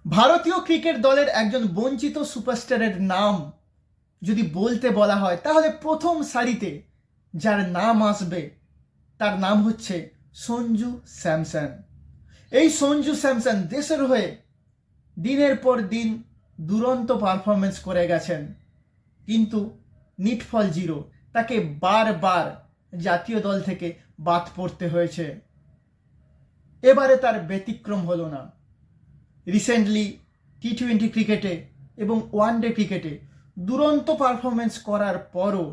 ভারতীয় ক্রিকেট দলের একজন বঞ্চিত সুপারস্টারের নাম যদি বলতে বলা হয় তাহলে প্রথম সারিতে যার নাম আসবে তার নাম হচ্ছে সঞ্জু স্যামসন। এই সঞ্জু স্যামসন দেশের হয়ে দিনের পর দিন দুরন্ত পারফরমেন্স করে গেছেন, কিন্তু নিটফল জিরো, তাকে বারবার জাতীয় দল থেকে বাদ পড়তে হয়েছে। এবারে তার ব্যতিক্রম হলো না। রিসেন্টলি টি-20 ক্রিকেটে এবং ওয়ানডে ক্রিকেটে দুরন্ত পারফরমেন্স করার পরও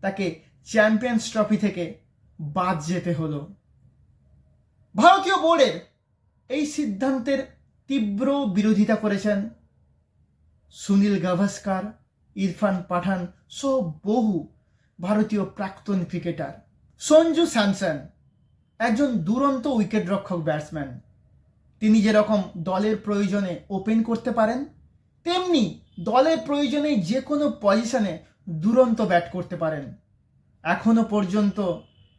তাকে চ্যাম্পিয়ন্স ট্রফি থেকে বাদ যেতে হলো। ভারতীয় বোর্ডের এই সিদ্ধান্তের তীব্র বিরোধিতা করেছেন সুনীল গাভাস্কার, ইরফান পাঠান সহ বহু ভারতীয় প্রাক্তন ক্রিকেটার। সঞ্জু স্যামসন একজন দুরন্ত উইকেটরক্ষক ব্যাটসম্যান। তিনি যেরকম দলের প্রয়োজনে ওপেন করতে পারেন, তেমনি দলের প্রয়োজনে যে কোনো পজিশনে দুরন্ত ব্যাট করতে পারেন। এখনো পর্যন্ত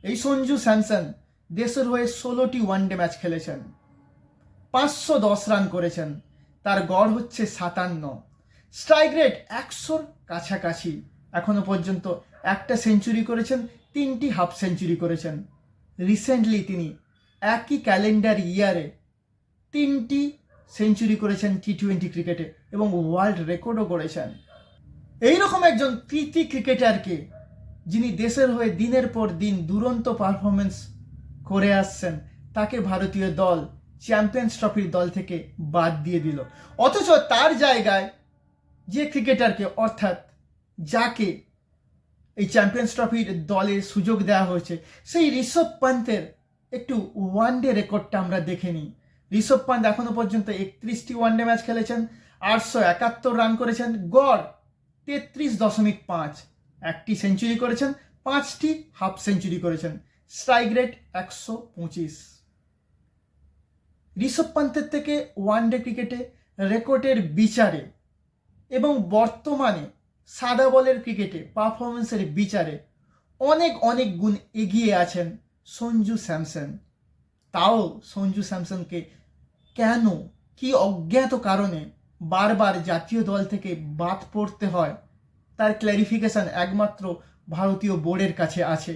এই সঞ্জু স্যামসন দেশের হয়ে 16টি ওয়ানডে ম্যাচ খেলেছেন, 510 রান করেছেন, তার গড় হচ্ছে 57, স্ট্রাইক রেট 100-র কাছাকাছি। এখনো পর্যন্ত একটা সেঞ্চুরি করেছেন, 3টি হাফ সেঞ্চুরি করেছেন। রিসেন্টলি তিনি একই ক্যালেন্ডার ইয়ারে 3টি সেঞ্চুরি করেছেন টি-20 ক্রিকেটে এবং ওয়ার্ল্ড রেকর্ডও করেছেন। এইরকম একজন কৃতি ক্রিকেটারকে, যিনি দেশের হয়ে দিনের পর দিন দুরন্ত পারফরমেন্স করে আসছেন, তাকে ভারতীয় দল চ্যাম্পিয়ন্স ট্রফির দল থেকে বাদ দিয়ে দিল। অথচ তার জায়গায় যে ক্রিকেটারকে, অর্থাৎ যাকে এই চ্যাম্পিয়ন্স ট্রফির দলে সুযোগ দেওয়া হয়েছে, সেই ঋষভ পান্তের একটু ওয়ানডে রেকর্ডটা আমরা দেখে নিই। ঋষভ পান্ত এখনো পর্যন্ত 31টি ওয়ানডে ম্যাচ খেলেছেন, 871 রান করেছেন, গড় 33.5, একটি সেঞ্চুরি করেছেন, 5টি হাফ সেঞ্চুরি করেছেন, স্ট্রাইক রেট 125। ঋষভ পান্তের থেকে ওয়ানডে ক্রিকেটে রেকর্ডের বিচারে এবং বর্তমানে সাদা বলের ক্রিকেটে পারফরমেন্সের বিচারে অনেক অনেক গুণ এগিয়ে আছেন সঞ্জু স্যামসন। তাও সঞ্জু স্যামসনকে কেন, কি অজ্ঞাত কারণে বারবার জাতীয় দল থেকে বাদ পড়তে হয়, তার ক্ল্যারিফিকেশন একমাত্র ভারতীয় বোর্ডের কাছে আছে।